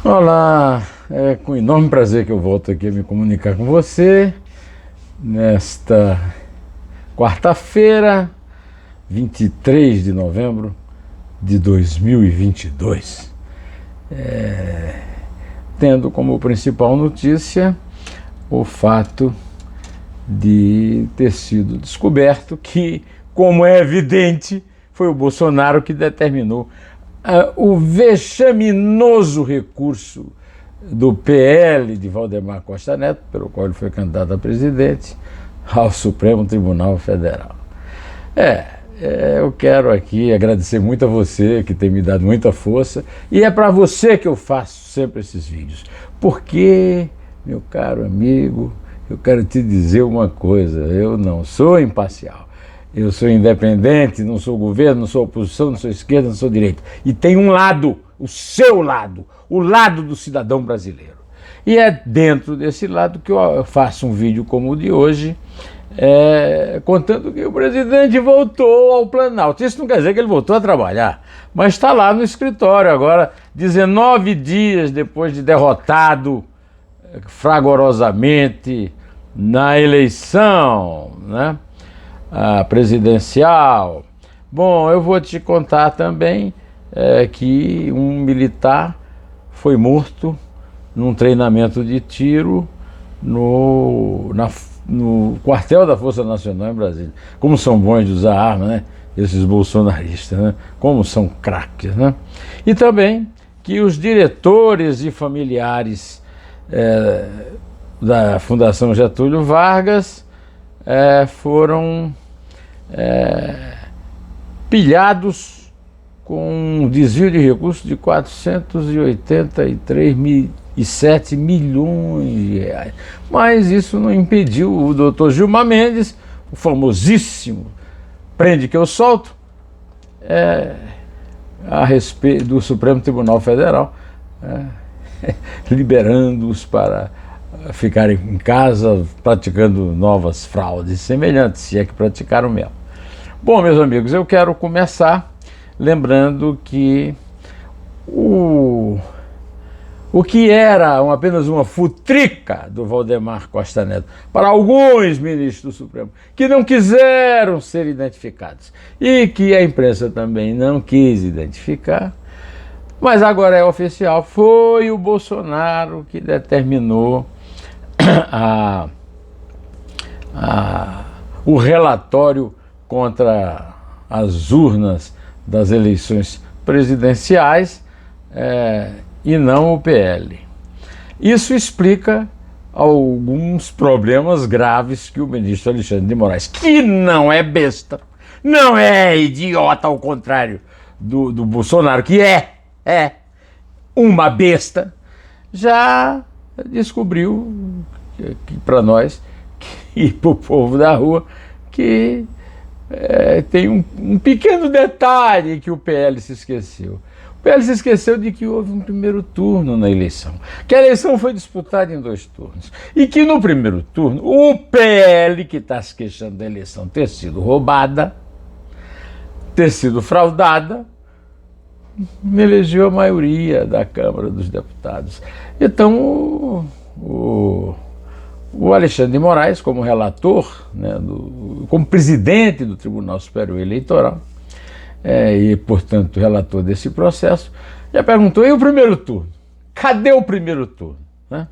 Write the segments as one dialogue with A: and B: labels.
A: Olá, é com enorme prazer que eu volto aqui a me comunicar com você nesta quarta-feira, 23 de novembro de 2022, tendo como principal notícia o fato de ter sido descoberto que, como é evidente, foi o Bolsonaro que determinou o vexaminoso recurso do PL de Valdemar Costa Neto, pelo qual ele foi candidato a presidente, ao Supremo Tribunal Federal. Eu quero aqui agradecer muito a você que tem me dado muita força, e é para você que eu faço sempre esses vídeos, porque, meu caro amigo, eu quero te dizer uma coisa: eu não sou imparcial. Eu sou independente, não sou governo, não sou oposição, não sou esquerda, não sou direita. E tem um lado, o seu lado, o lado do cidadão brasileiro. E é dentro desse lado que eu faço um vídeo como o de hoje, contando que o presidente voltou ao Planalto. Isso não quer dizer que ele voltou a trabalhar, mas está lá no escritório agora, 19 dias depois de derrotado fragorosamente na eleição, né? A presidencial. Bom, eu vou te contar também que um militar foi morto num treinamento de tiro no quartel da Força Nacional em Brasília. Como são bons de usar arma, né? Esses bolsonaristas, né? Como são craques, né? E também que os diretores e familiares da Fundação Getúlio Vargas foram pilhados com um desvio de recursos de 483,7 milhões de reais. Mas isso não impediu o doutor Gilmar Mendes, o famosíssimo prende que eu solto, a respeito do Supremo Tribunal Federal, liberando-os para ficarem em casa praticando novas fraudes semelhantes, se é que praticaram mesmo. Bom, meus amigos, eu quero começar lembrando que o que era apenas uma futrica do Valdemar Costa Neto para alguns ministros do Supremo que não quiseram ser identificados e que a imprensa também não quis identificar, mas agora é oficial, foi o Bolsonaro que determinou o relatório contra as urnas das eleições presidenciais e não o PL. Isso explica alguns problemas graves que o ministro Alexandre de Moraes, que não é besta, não é idiota ao contrário do Bolsonaro, que é uma besta, já descobriu que para nós e para o povo da rua que tem um pequeno detalhe que o PL se esqueceu. O PL se esqueceu de que houve um primeiro turno na eleição, que a eleição foi disputada em 2 turnos e que no primeiro turno o PL, que está se queixando da eleição ter sido roubada, ter sido fraudada, elegeu a maioria da Câmara dos Deputados. Então o Alexandre de Moraes, como relator, né, como presidente do Tribunal Superior Eleitoral, e, portanto, relator desse processo, já perguntou: e o primeiro turno? Cadê o primeiro turno? Né?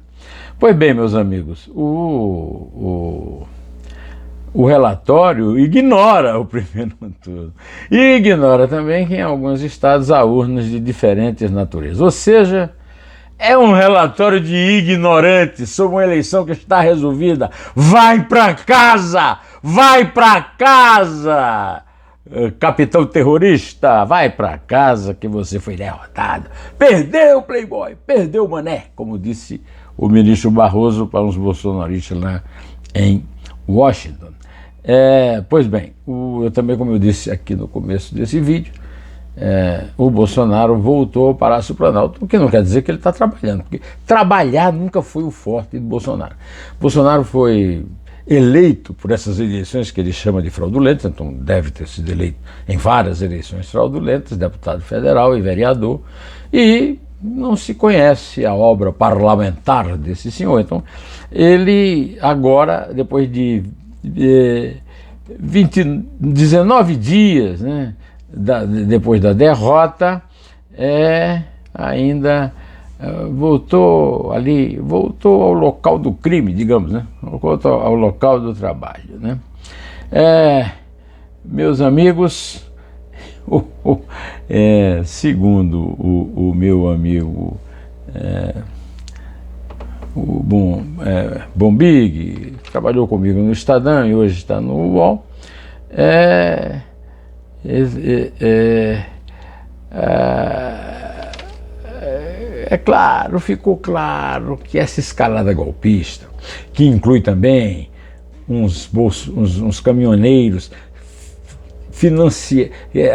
A: Pois bem, meus amigos, o relatório ignora o primeiro turno e ignora também que em alguns estados há urnas de diferentes naturezas. Ou seja, é um relatório de ignorantes sobre uma eleição que está resolvida. Vai para casa! Vai para casa! Capitão terrorista, vai para casa que você foi derrotado. Perdeu, Playboy, perdeu, mané, como disse o ministro Barroso para uns bolsonaristas lá em Washington. Pois bem, eu também, como eu disse aqui no começo desse vídeo, o Bolsonaro voltou ao Palácio Planalto, o que não quer dizer que ele está trabalhando, porque trabalhar nunca foi o forte do Bolsonaro. Bolsonaro foi eleito por essas eleições que ele chama de fraudulentas, então deve ter sido eleito em várias eleições fraudulentas, deputado federal e vereador, e não se conhece a obra parlamentar desse senhor. Então, ele agora, depois de 19 dias, né, depois da derrota, ainda voltou ao local do crime, digamos, né? Voltou ao local do trabalho, né? Meus amigos, segundo o meu amigo Bombig, que trabalhou comigo no Estadão e hoje está no UOL, ficou claro que essa escalada golpista, que inclui também uns caminhoneiros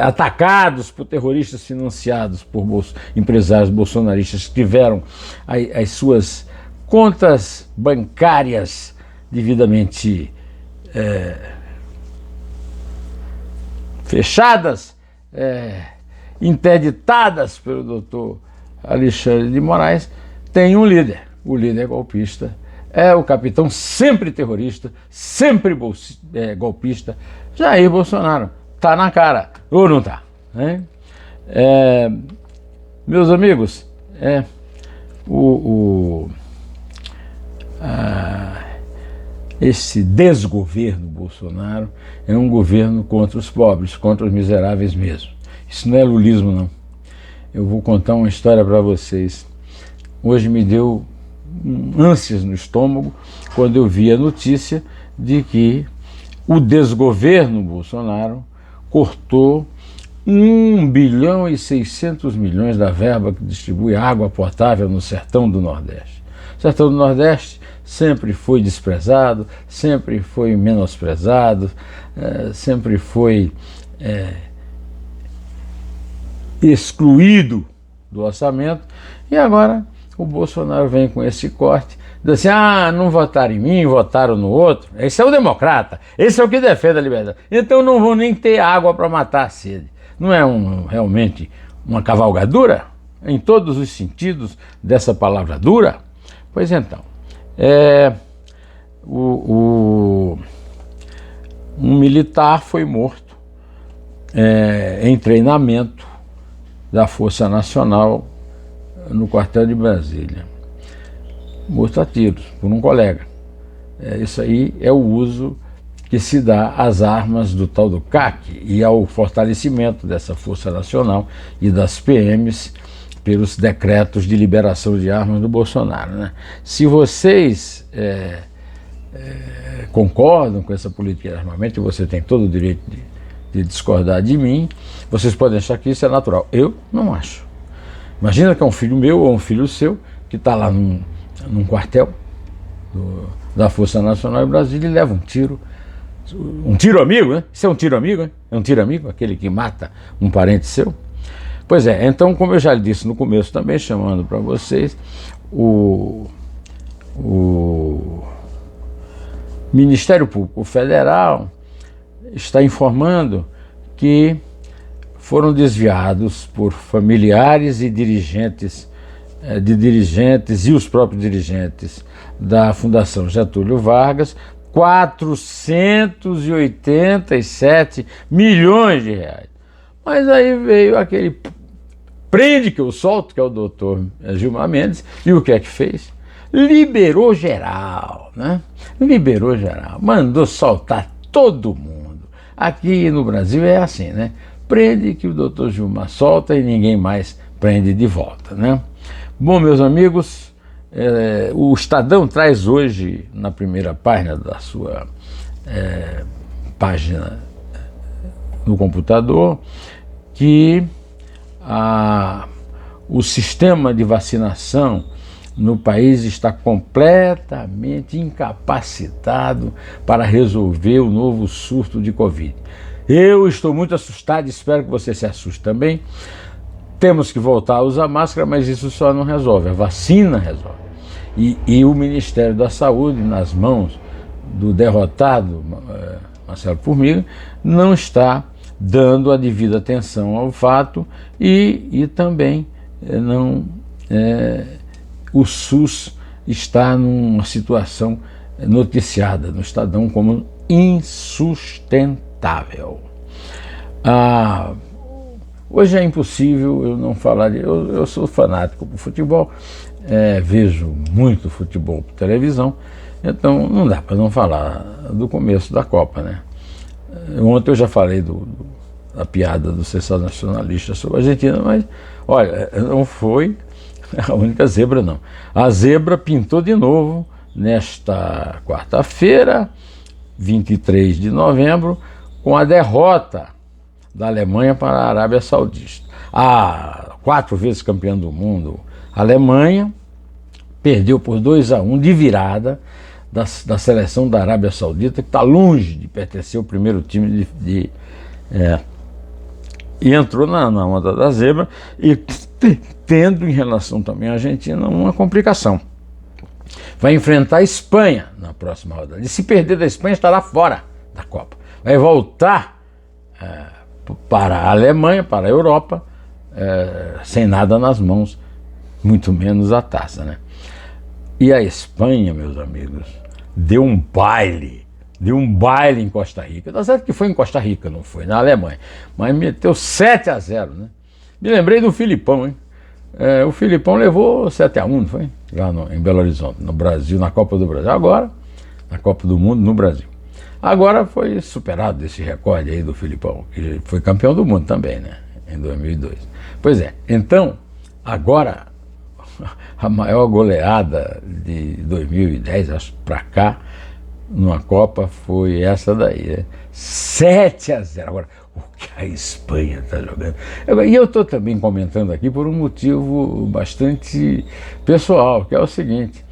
A: atacados por terroristas financiados por empresários bolsonaristas que tiveram as suas contas bancárias devidamente fechadas, interditadas pelo doutor Alexandre de Moraes, tem um líder. O líder golpista é o capitão sempre terrorista, sempre golpista, Jair Bolsonaro. Tá na cara, ou não tá? Né? Meus amigos, esse desgoverno Bolsonaro é um governo contra os pobres, contra os miseráveis mesmo. Isso não é lulismo, não. Eu vou contar uma história para vocês. Hoje me deu ânsias no estômago quando eu vi a notícia de que o desgoverno Bolsonaro cortou 1,6 bilhão da verba que distribui água potável no sertão do Nordeste. O sertão do Nordeste sempre foi desprezado, sempre foi menosprezado, sempre foi excluído do orçamento, e agora o Bolsonaro vem com esse corte, diz assim: não votaram em mim, votaram no outro. Esse é o democrata, esse é o que defende a liberdade. Então não vão nem ter água para matar a sede. Não é realmente uma cavalgadura, em todos os sentidos dessa palavra dura? Pois então, um militar foi morto em treinamento da Força Nacional no quartel de Brasília, morto a tiros por um colega. Isso aí é o uso que se dá às armas do tal do CAC e ao fortalecimento dessa Força Nacional e das PMs pelos decretos de liberação de armas do Bolsonaro, né? Se vocês concordam com essa política de armamento, e você tem todo o direito de discordar de mim, vocês podem achar que isso é natural. Eu não acho. Imagina que é um filho meu ou um filho seu que está lá num quartel da Força Nacional em Brasília e leva um tiro amigo, né? Isso é um tiro amigo, né? É um tiro amigo, aquele que mata um parente seu. Pois então, como eu já lhe disse no começo também, chamando para vocês, o Ministério Público Federal está informando que foram desviados por familiares e dirigentes e os próprios dirigentes da Fundação Getúlio Vargas 487 milhões de reais. Mas aí veio aquele prende que eu solto, que é o doutor Gilmar Mendes, e o que é que fez? Liberou geral, né? Liberou geral, mandou soltar todo mundo. Aqui no Brasil é assim, né? Prende que o doutor Gilmar solta e ninguém mais prende de volta, né? Bom, meus amigos, o Estadão traz hoje, na primeira página da sua página no computador, que o sistema de vacinação no país está completamente incapacitado para resolver o novo surto de Covid. Eu estou muito assustado, espero que você se assuste também. Temos que voltar a usar máscara, mas isso só não resolve, a vacina resolve. E o Ministério da Saúde, nas mãos do derrotado Marcelo Formiga, não está dando a devida atenção ao fato e também não o SUS está numa situação noticiada no Estadão como insustentável. Hoje é impossível eu não falar eu sou fanático por futebol, vejo muito futebol por televisão, então não dá para não falar do começo da Copa, né? Ontem eu já falei da piada do sensacionalista sobre a Argentina, mas olha, não foi a única zebra, não. A zebra pintou de novo nesta quarta-feira, 23 de novembro, com a derrota da Alemanha para a Arábia Saudita. A 4 vezes campeã do mundo, a Alemanha perdeu por 2-1 de virada da seleção da Arábia Saudita, que está longe de pertencer ao primeiro time e entrou na onda da zebra e tendo em relação também à Argentina uma complicação. Vai enfrentar a Espanha na próxima rodada. E se perder da Espanha, estará fora da Copa. Vai voltar para a Alemanha, para a Europa, sem nada nas mãos, muito menos a taça, né? E a Espanha, meus amigos, deu um baile em Costa Rica. Tá certo que foi em Costa Rica, não foi na Alemanha, mas meteu 7-0, né? Me lembrei do Filipão, hein? O Filipão levou 7-1, não foi? Lá em Belo Horizonte, no Brasil, na Copa do Brasil. Agora, na Copa do Mundo, no Brasil. Agora foi superado esse recorde aí do Filipão, que foi campeão do mundo também, né? Em 2002. Pois é, então, agora, a maior goleada de 2010, acho, para cá, numa Copa, foi essa daí, né? 7-0. Agora, o que a Espanha está jogando? E eu estou também comentando aqui por um motivo bastante pessoal, que é o seguinte: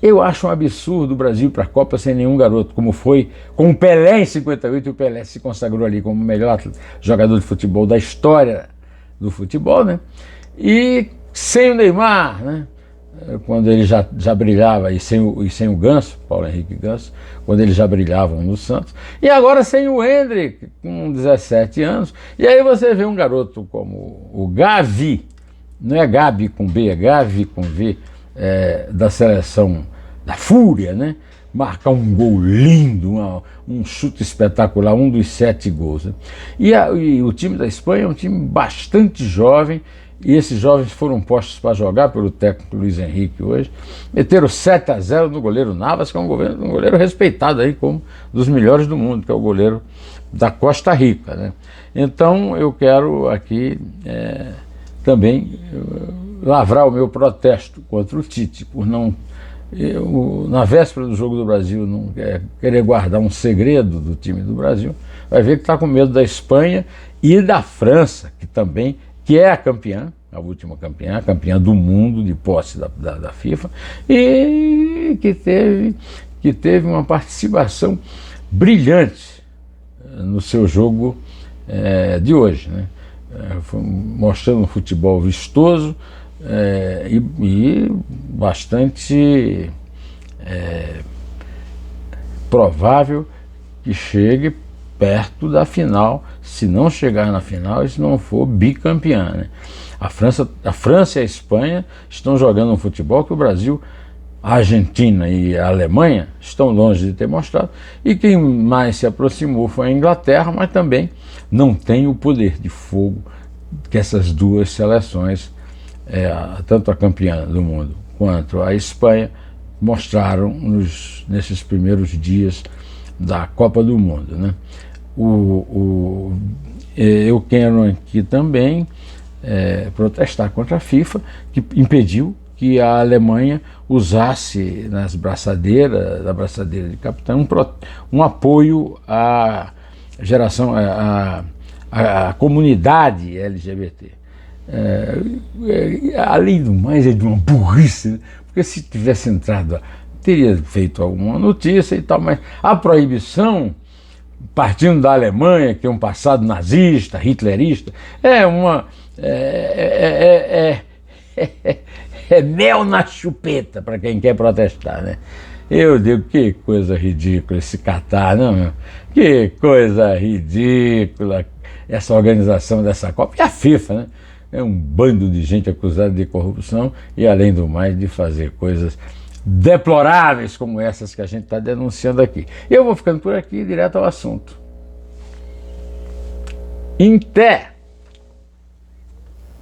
A: eu acho um absurdo o Brasil ir para a Copa sem nenhum garoto, como foi com o Pelé em 58, e o Pelé se consagrou ali como o melhor jogador de futebol da história do futebol, né? E sem o Neymar, né? Quando ele já brilhava, e sem o Ganso, Paulo Henrique Ganso, quando eles já brilhavam no Santos, e agora sem o Endrick, com 17 anos, e aí você vê um garoto como o Gavi, não é Gabi com B, é Gavi com V, da seleção da Fúria, né? Marcar um gol lindo, um chute espetacular, um dos 7 gols, né? E o time da Espanha é um time bastante jovem, e esses jovens foram postos para jogar pelo técnico Luiz Henrique hoje. Meteram 7-0 no goleiro Navas, que é um goleiro respeitado aí como dos melhores do mundo, que é o goleiro da Costa Rica, né? Então eu quero aqui também lavrar o meu protesto contra o Tite, por não, na véspera do jogo do Brasil, não querer guardar um segredo do time do Brasil. Vai ver que está com medo da Espanha e da França, que é a campeã, a última campeã, a campeã do mundo de posse da FIFA, e que teve uma participação brilhante no seu jogo de hoje, né? Mostrando um futebol vistoso e bastante provável que chegue perto da final, se não chegar na final e se não for bicampeã, né? A França e a Espanha estão jogando um futebol que o Brasil, a Argentina e a Alemanha estão longe de ter mostrado, e quem mais se aproximou foi a Inglaterra, mas também não tem o poder de fogo que essas duas seleções, tanto a campeã do mundo quanto a Espanha, mostraram nesses primeiros dias da Copa do Mundo, né? Eu quero aqui também protestar contra a FIFA, que impediu que a Alemanha usasse na braçadeira de capitão um apoio à geração, à comunidade LGBT. Além do mais, é de uma burrice, né? Porque se tivesse entrado, teria feito alguma notícia e tal, mas a proibição, partindo da Alemanha, que tem um passado nazista, hitlerista, é mel na chupeta para quem quer protestar, né? Eu digo, que coisa ridícula esse Catar, não, meu? Que coisa ridícula essa organização dessa Copa, e a FIFA, né? é um bando de gente acusada de corrupção e, além do mais, de fazer coisas deploráveis como essas que a gente está denunciando aqui. Eu vou ficando por aqui, direto ao assunto. Em té!